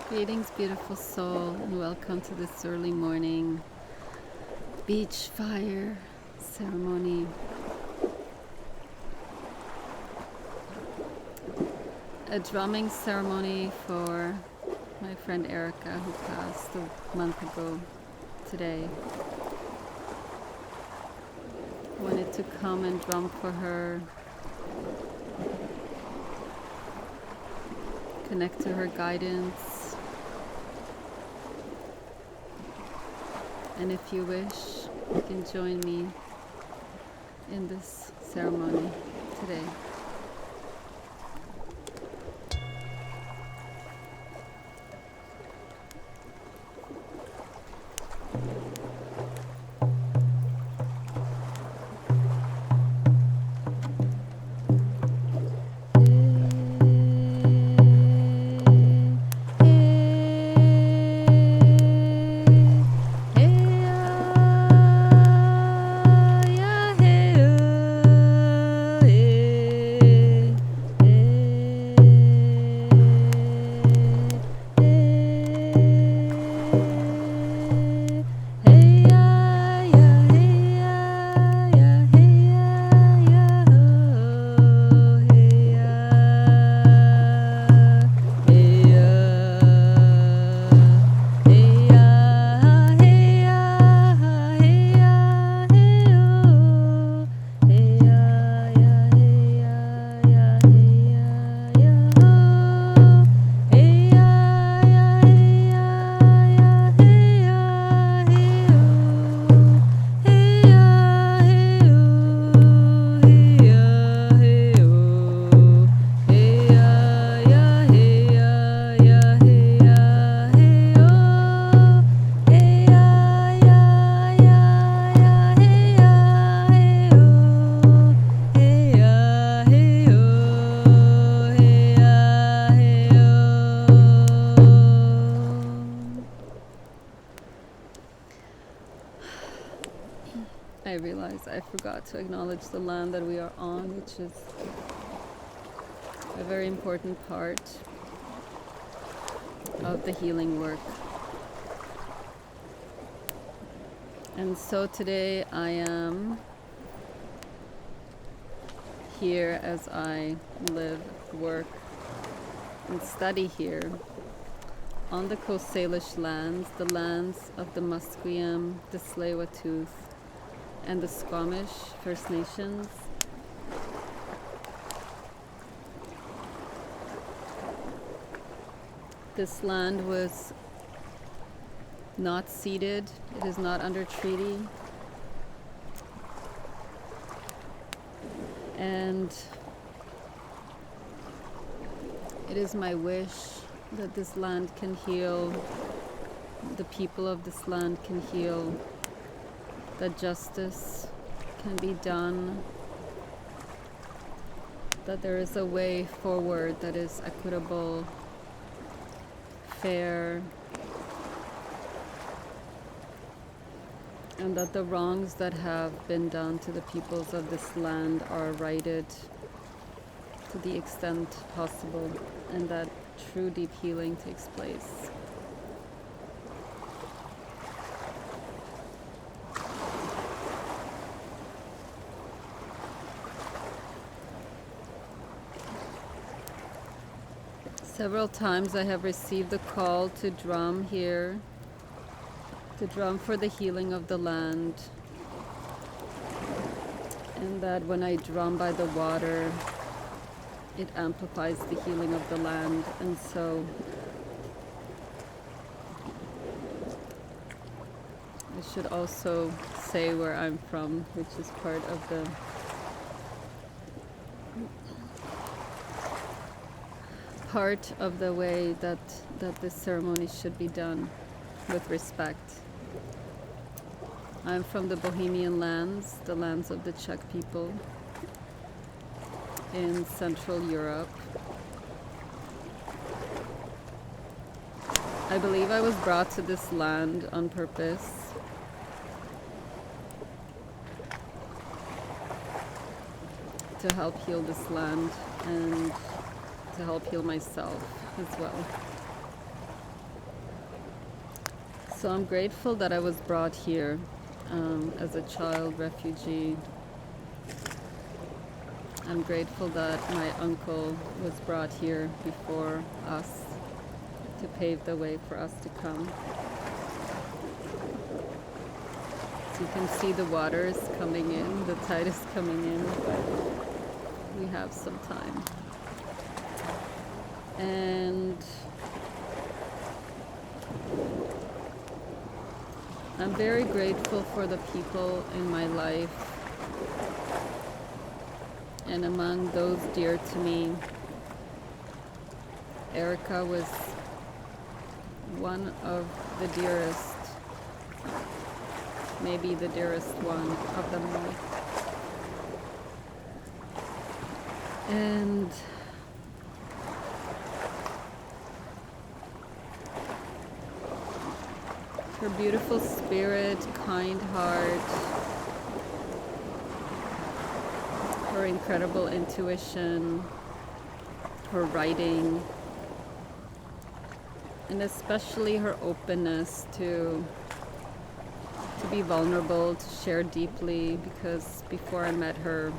Greetings, beautiful soul, and welcome to this early morning beach fire ceremony. A drumming ceremony for my friend Erika, who passed a month ago today. I wanted to come and drum for her, connect to her guidance. And if you wish, you can join me in this ceremony today. I realize I forgot to acknowledge the land that we are on, which is a very important part of the healing work. And so today I am here as I live, work, and study here on the Coast Salish lands, the lands of the Musqueam, the Tsleil-Waututh, and the Squamish First Nations. This land was not ceded, it is not under treaty, and it is my wish that this land can heal, the people of this land can heal, that justice can be done, that there is a way forward that is equitable, fair, and that the wrongs that have been done to the peoples of this land are righted to the extent possible, and that true deep healing takes place. Several times I have received the call to drum here, to drum for the healing of the land, and that when I drum by the water, it amplifies the healing of the land. And so I should also say where I'm from, which is part of the way that this ceremony should be done with respect. I'm from the Bohemian lands, the lands of the Czech people in Central Europe. I believe I was brought to this land on purpose. To help heal this land and to help heal myself as well. So I'm grateful that I was brought here as a child refugee. I'm grateful that my uncle was brought here before us to pave the way for us to come. So you can see the water is coming in, the tide is coming in, but we have some time. And I'm very grateful for the people in my life, and among those dear to me, Erika was one of the dearest, maybe the dearest one of them all. And her beautiful spirit, kind heart, her incredible intuition, her writing, and especially her openness to be vulnerable, to share deeply, because before I met her,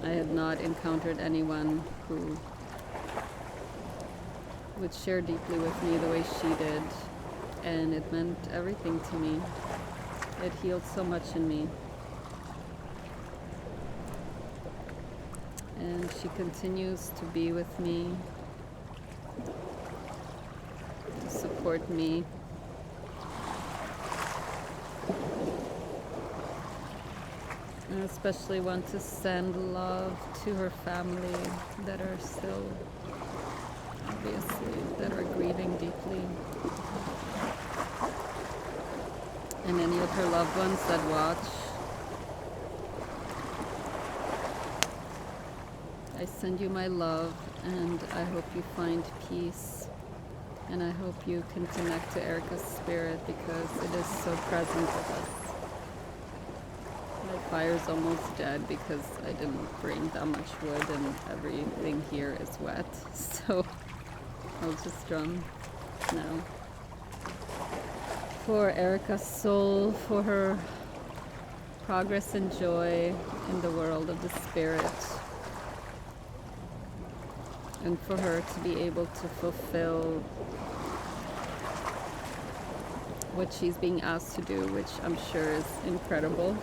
I had not encountered anyone who would share deeply with me the way she did, and it meant everything to me. It healed so much in me. And she continues to be with me, to support me. And I especially want to send love to her family that are still, obviously, that are grieving deeply. And any of her loved ones that watch, I send you my love, and I hope you find peace. And I hope you can connect to Erika's spirit, because it is so present with us. My fire's almost dead because I didn't bring that much wood, and everything here is wet. So I'll just drum now. For Erika's soul, for her progress and joy in the world of the spirit, and for her to be able to fulfill what she's being asked to do, which I'm sure is incredible.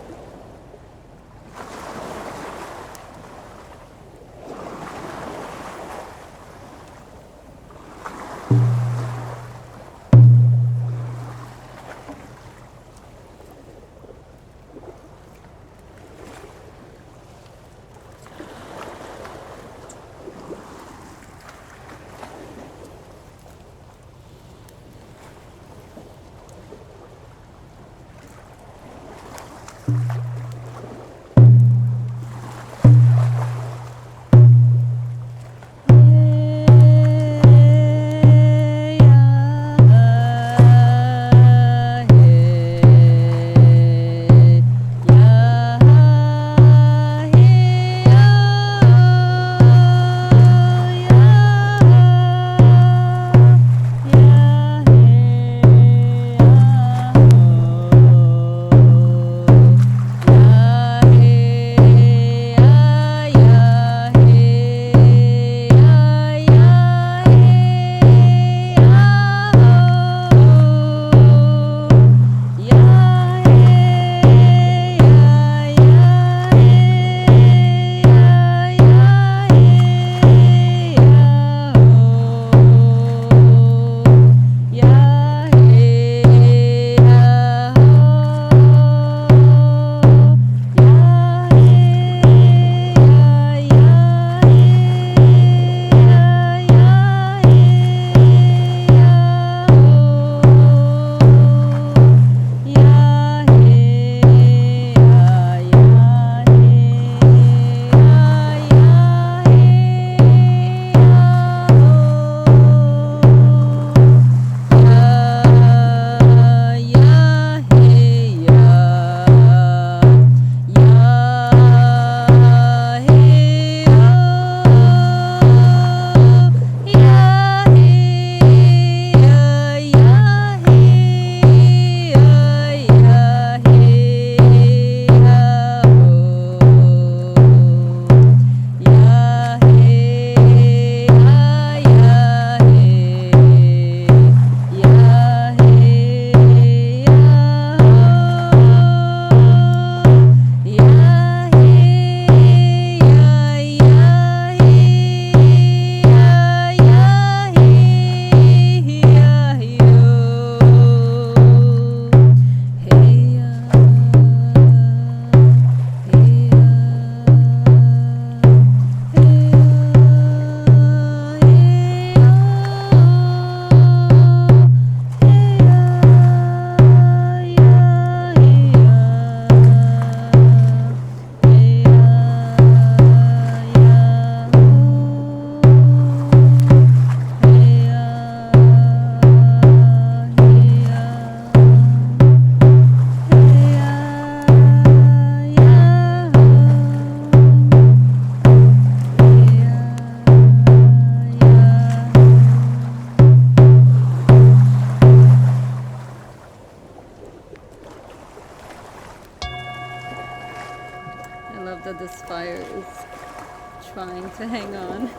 trying to hang on.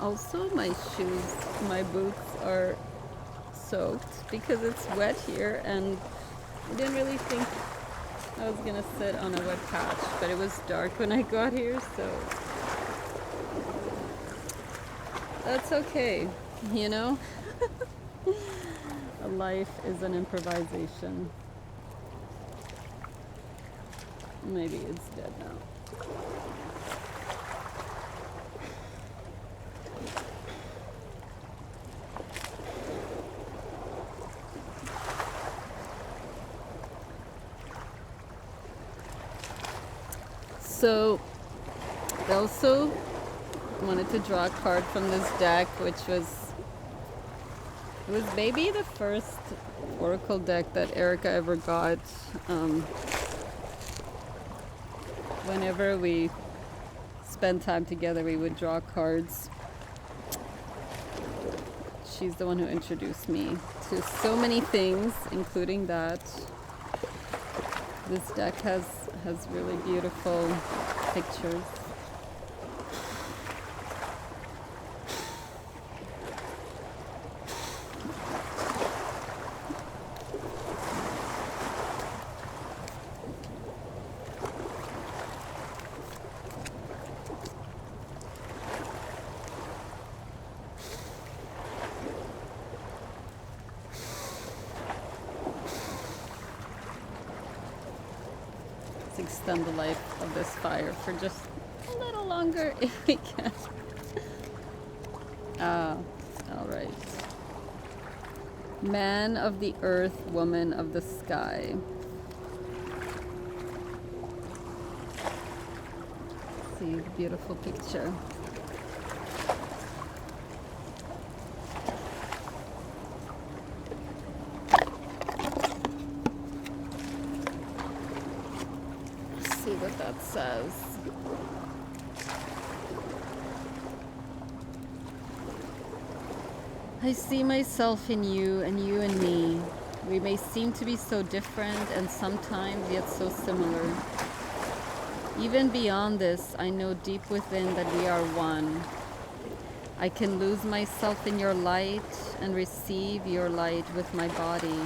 Also, my shoes, my boots are soaked because it's wet here, and I didn't really think I was gonna sit on a wet patch, but it was dark when I got here, so that's okay, you know? Life is an improvisation. Maybe it's dead now. So I also wanted to draw a card from this deck, which was maybe the first oracle deck that Erika ever got. Whenever we spend time together, we would draw cards. She's the one who introduced me to so many things, including that. This deck has really beautiful pictures. Extend the life of this fire for just a little longer if we can. All right. Man of the earth, woman of the sky. See the beautiful picture. See what that says. I see myself in you and you in me. We may seem to be so different and sometimes yet so similar. Even beyond this, I know deep within that we are one. I can lose myself in your light and receive your light with my body.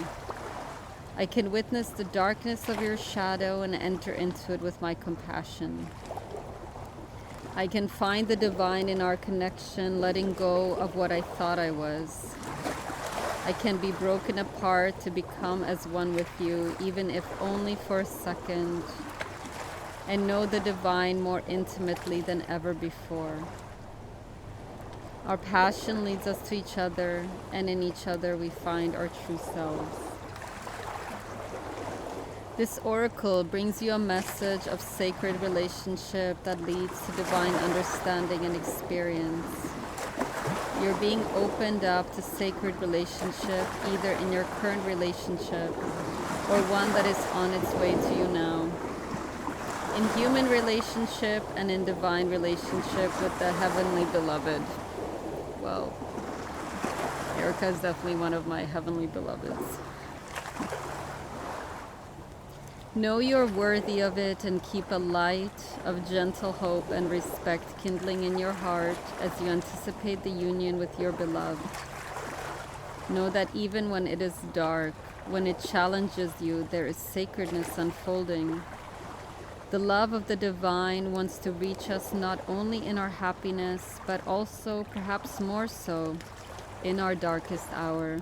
I can witness the darkness of your shadow and enter into it with my compassion. I can find the divine in our connection, letting go of what I thought I was. I can be broken apart to become as one with you, even if only for a second, and know the divine more intimately than ever before. Our passion leads us to each other, and in each other we find our true selves. This oracle brings you a message of sacred relationship that leads to divine understanding and experience. You're being opened up to sacred relationship, either in your current relationship or one that is on its way to you now. In human relationship and in divine relationship with the heavenly beloved. Well, Erika is definitely one of my heavenly beloveds. Know you're worthy of it and keep a light of gentle hope and respect kindling in your heart as you anticipate the union with your beloved. Know that even when it is dark, when it challenges you, there is sacredness unfolding. The love of the divine wants to reach us not only in our happiness, but also, perhaps more so, in our darkest hour.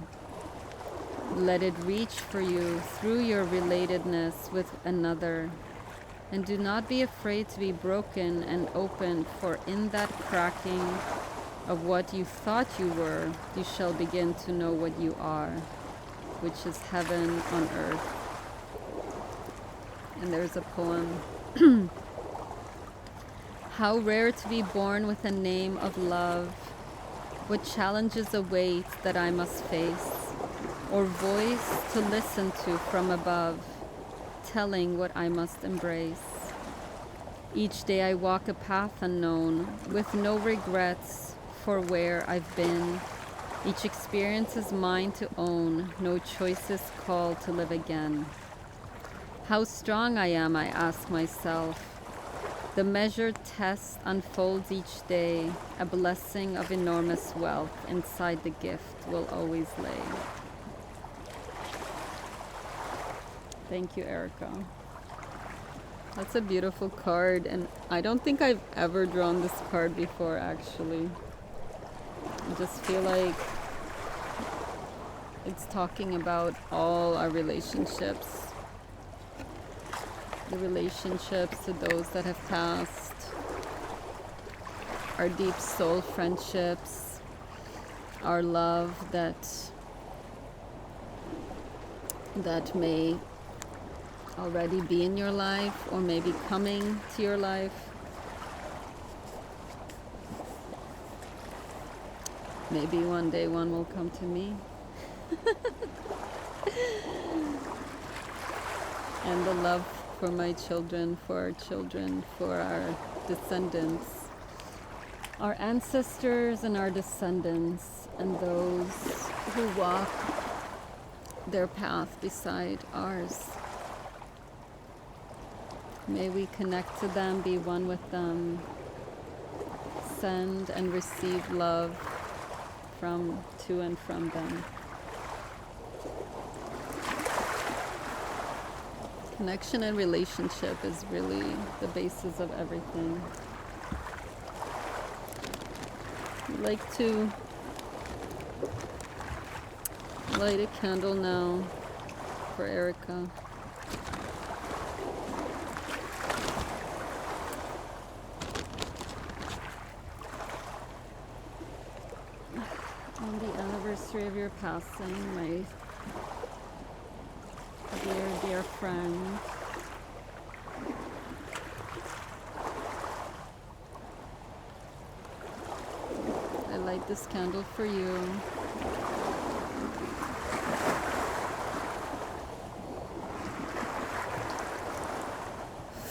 Let it reach for you through your relatedness with another. And do not be afraid to be broken and open, for in that cracking of what you thought you were, you shall begin to know what you are, which is heaven on earth. And there's a poem. How rare to be born with a name of love. What challenges await that I must face, or voice to listen to from above, telling what I must embrace. Each day I walk a path unknown, with no regrets for where I've been. Each experience is mine to own, no choices called to live again. How strong I am, I ask myself. The measured test unfolds each day. A blessing of enormous wealth inside the gift will always lay. Thank you, Erika. That's a beautiful card, and I don't think I've ever drawn this card before, actually. I just feel like it's talking about all our relationships. The relationships to those that have passed, our deep soul friendships, our love that may already be in your life or maybe coming to your life. Maybe one day one will come to me. And the love for my children, for our children, for our descendants, our ancestors and our descendants, and those who walk their path beside ours. May we connect to them, be one with them, send and receive love to and from them. Connection and relationship is really the basis of everything. I'd like to light a candle now for Erika. On the anniversary of your passing, my dear friend, I light this candle for you.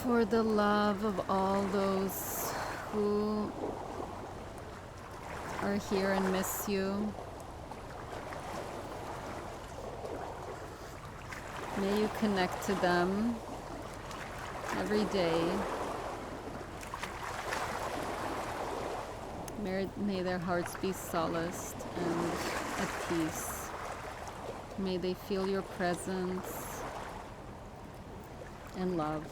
For the love of all those who are here and miss you. May you connect to them every day. May their hearts be solaced and at peace. May they feel your presence and love.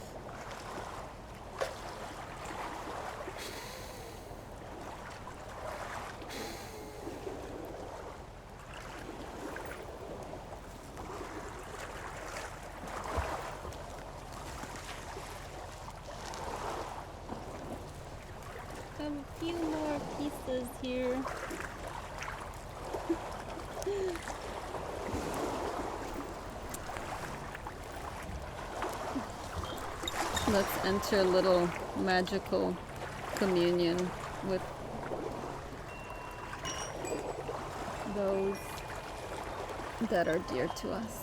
Have a few more pieces here. Let's enter a little magical communion with those that are dear to us.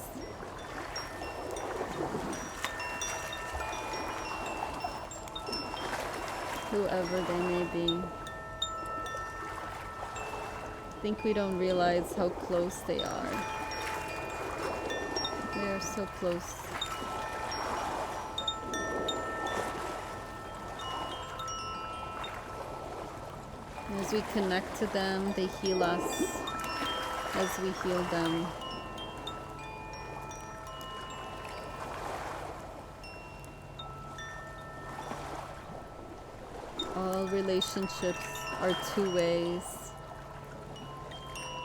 Whoever they may be. I think we don't realize how close they are. They are so close. As we connect to them, they heal us as we heal them. All relationships are two ways.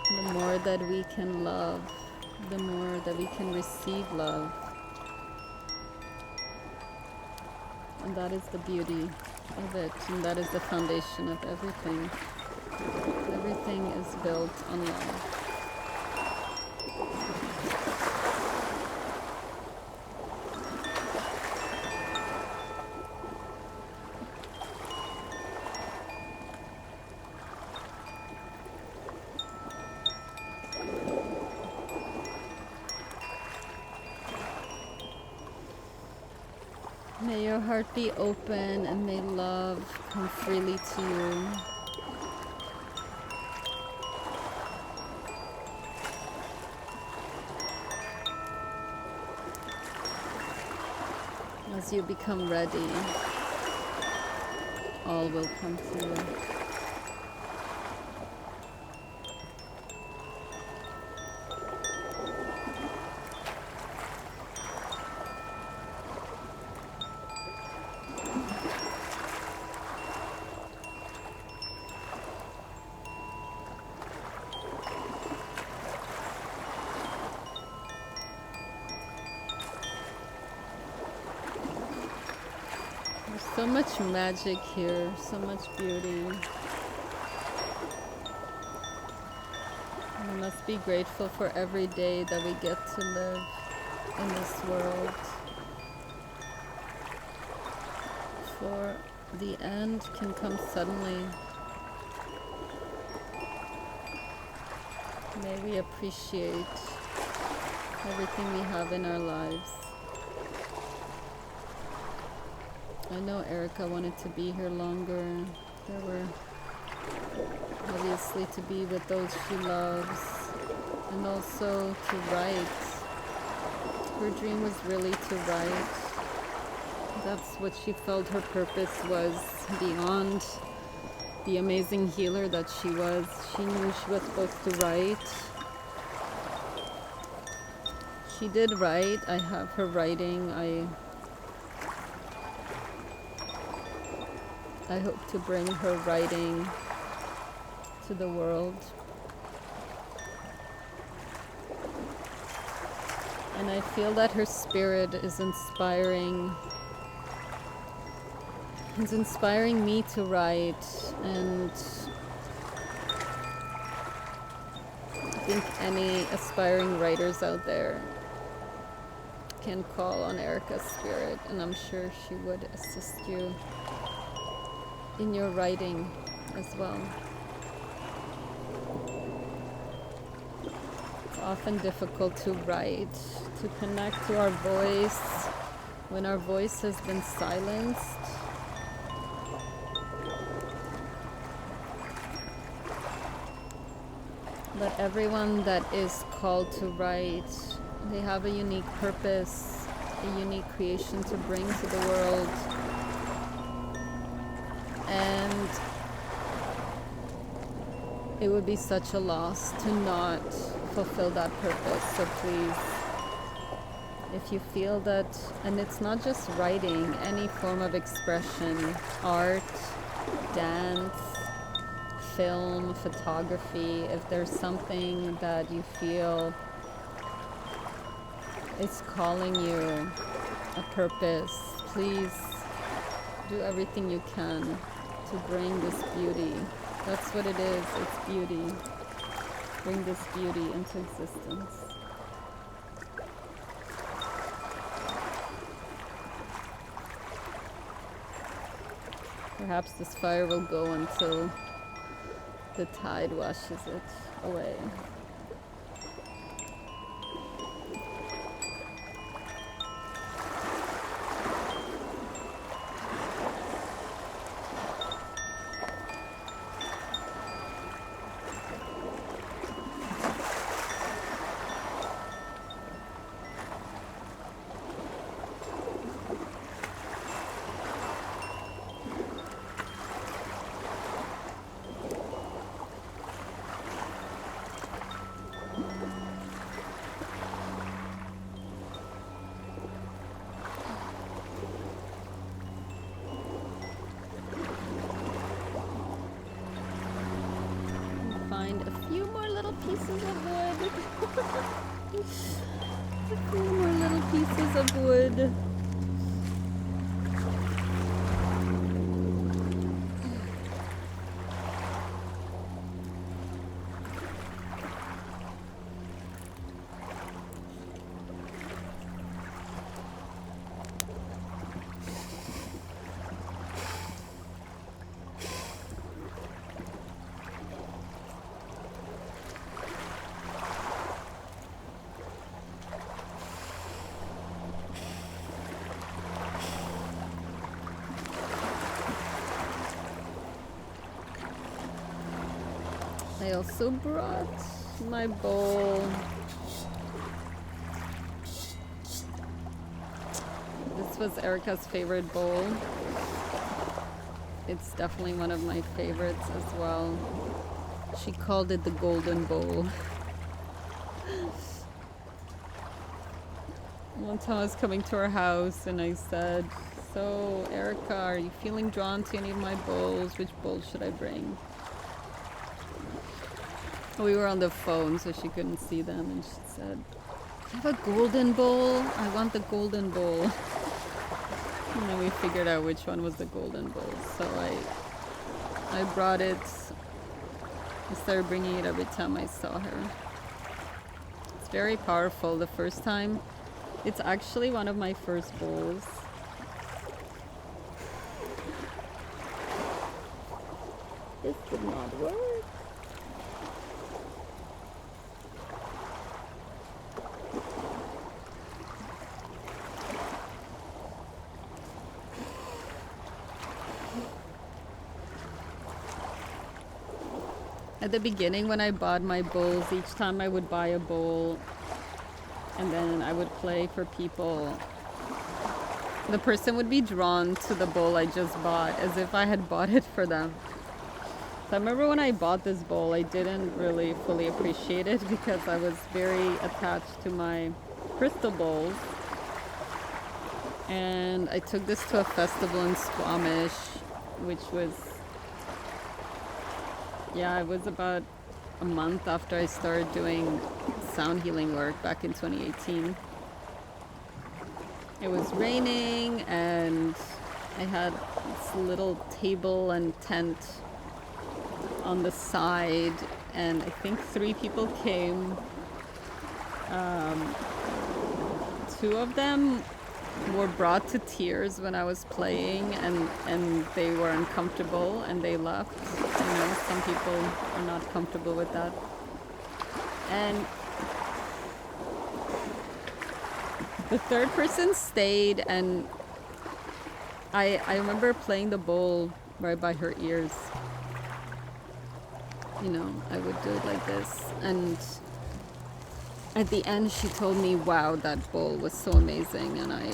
The more that we can love, the more that we can receive love. And that is the beauty of it, and that is the foundation of everything. Everything is built on love. May your heart be open and may love come freely to you. as you become ready, all will come to you. So much magic here, so much beauty. We must be grateful for every day that we get to live in this world. For the end can come suddenly. May we appreciate everything we have in our lives. I know Erika wanted to be here longer. There were obviously to be with those she loves and also to write. Her dream was really to write. That's what she felt her purpose was beyond the amazing healer that she was. She knew she was supposed to write. She did write. I have her writing. I hope to bring her writing to the world. And I feel that her spirit is inspiring. It's inspiring me to write, and I think any aspiring writers out there can call on Erika's spirit, and I'm sure she would assist you in your writing as well. It's often difficult to write, to connect to our voice when our voice has been silenced. But everyone that is called to write, they have a unique purpose, a unique creation to bring to the world. And it would be such a loss to not fulfill that purpose. So please, if you feel that, and it's not just writing, any form of expression, art, dance, film, photography, if there's something that you feel is calling you a purpose, please do everything you can to bring this beauty. That's what it is, it's beauty. Bring this beauty into existence. Perhaps this fire will go until the tide washes it away. Find a few more little pieces of wood. A few more little pieces of wood. I also brought my bowl. This this was Erika's favorite bowl. It's definitely one of my favorites as well. She called it the golden bowl. One time I was coming to her house and I said, "So, Erika, are you feeling drawn to any of my bowls? Which bowl should I bring?" We were on the phone, so she couldn't see them, and she said, "I have a golden bowl. I want the golden bowl." And then we figured out which one was the golden bowl. So I brought it. I started bringing it every time I saw her. It's very powerful. The first time, it's actually one of my first bowls. This did not work. At the beginning, when I bought my bowls, each time I would buy a bowl and then I would play for people, the person would be drawn to the bowl I just bought as if I had bought it for them. So I remember when I bought this bowl, I didn't really fully appreciate it because I was very attached to my crystal bowls. And I took this to a festival in Squamish, which was, it was about a month after I started doing sound healing work back in 2018. It was raining and I had this little table and tent on the side, and I think 3 people came. 2 of them were brought to tears when I was playing, and they were uncomfortable and they left. You know, some people are not comfortable with that. And the 3rd person stayed, and I remember playing the bowl right by her ears. You know, I would do it like this, and at the end she told me, "Wow, that bowl was so amazing," and I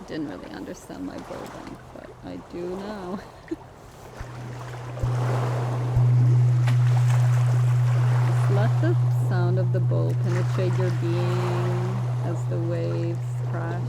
didn't really understand my bowl then, but I do now. Just let the sound of the bowl penetrate your being as the waves crash.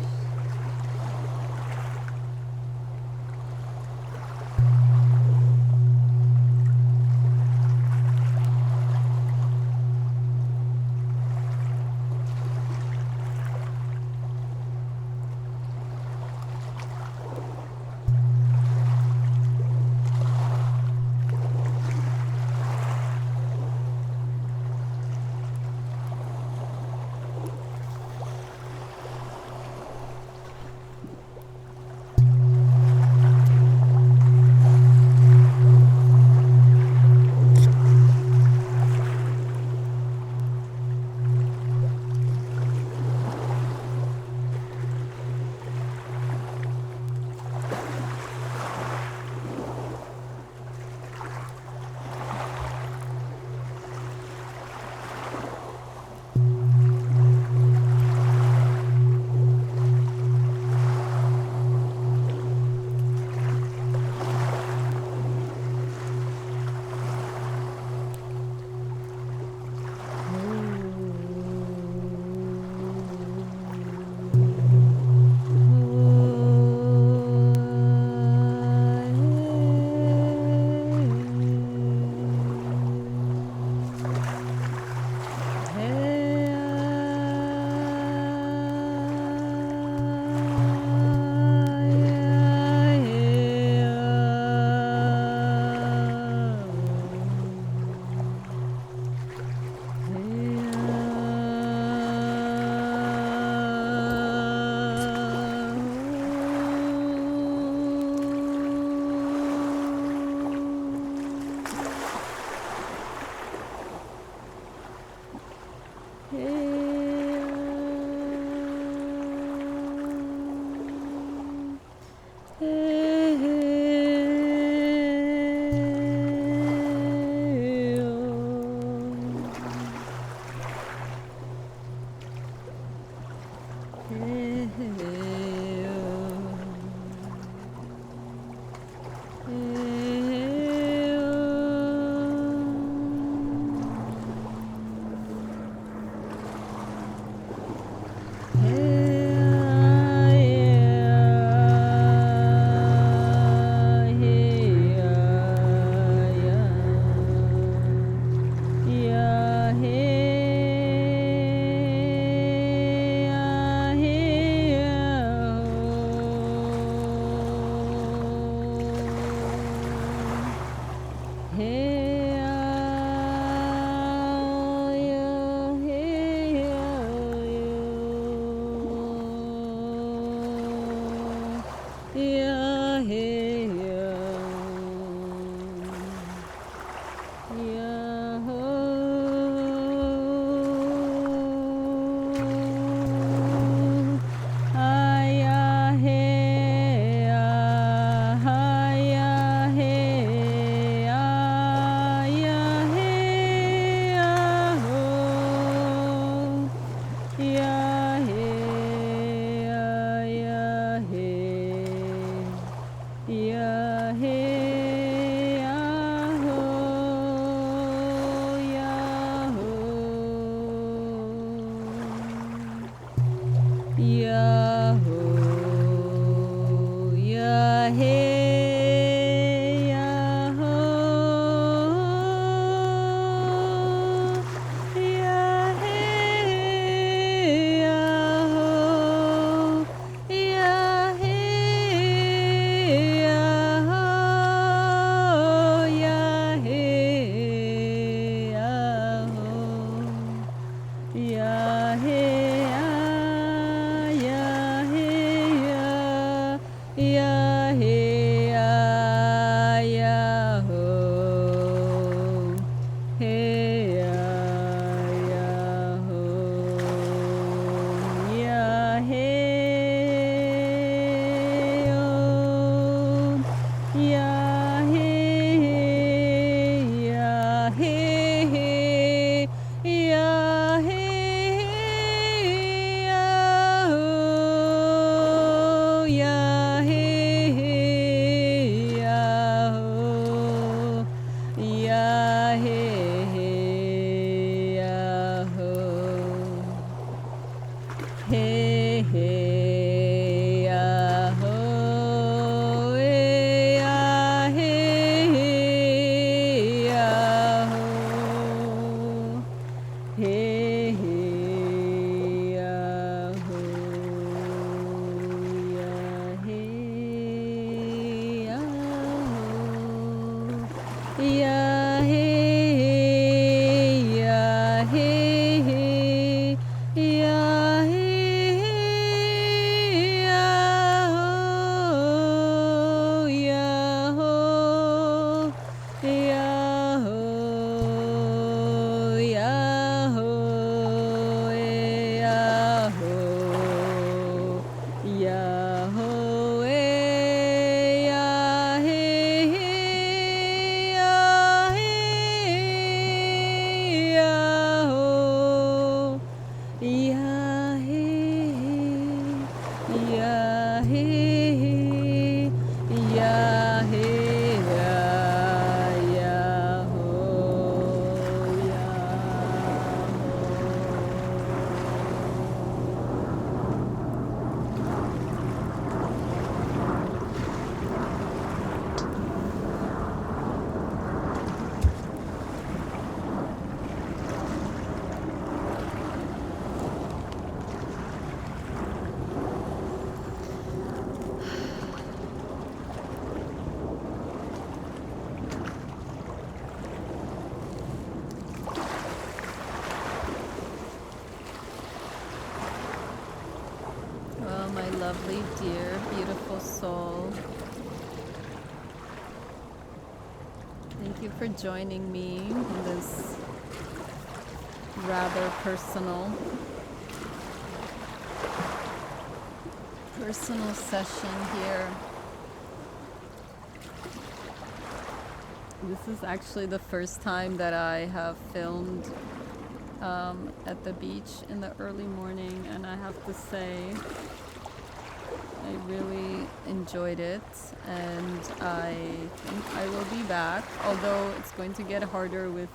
My lovely, dear, beautiful soul. Thank you for joining me in this rather personal session here. This is actually the first time that I have filmed at the beach in the early morning, and I have to say I really enjoyed it, and I think I will be back, although it's going to get harder with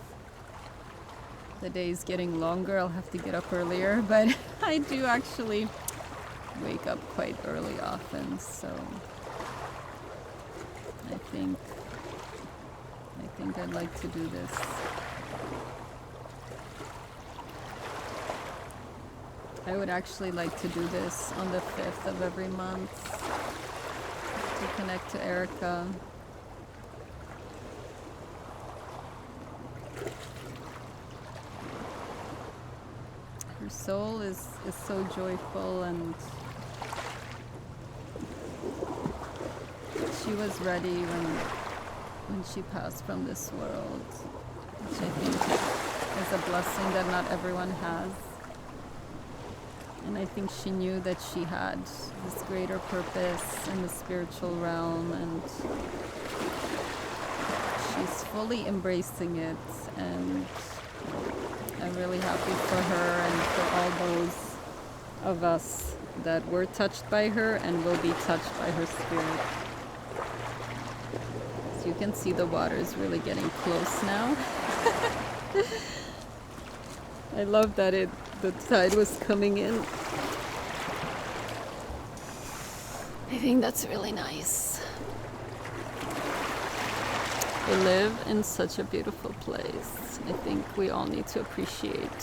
the days getting longer. I'll have to get up earlier, but I do actually wake up quite early often, so I think I'd like to do this. I would actually like to do this on the 5th of every month to connect to Erika. Her soul is so joyful, and she was ready when she passed from this world, which I think is a blessing that not everyone has. And I think she knew that she had this greater purpose in the spiritual realm, and she's fully embracing it, and I'm really happy for her and for all those of us that were touched by her and will be touched by her spirit. So you can see the water is really getting close now. I love that the tide was coming in. I think that's really nice. We live in such a beautiful place. I think we all need to appreciate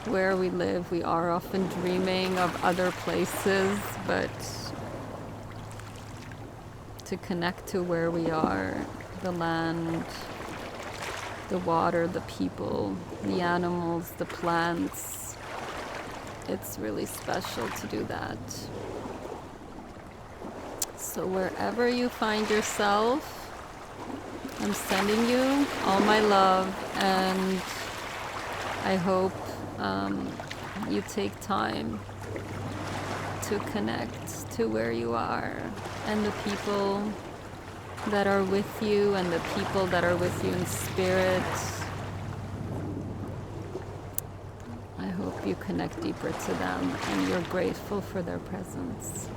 where we live. We are often dreaming of other places, but to connect to where we are, the land, the water, the people, the animals, the plants. It's really special to do that. So wherever you find yourself, I'm sending you all my love, and I hope you take time to connect to where you are and the people that are with you and the people that are with you in spirit. I hope you connect deeper to them and you're grateful for their presence.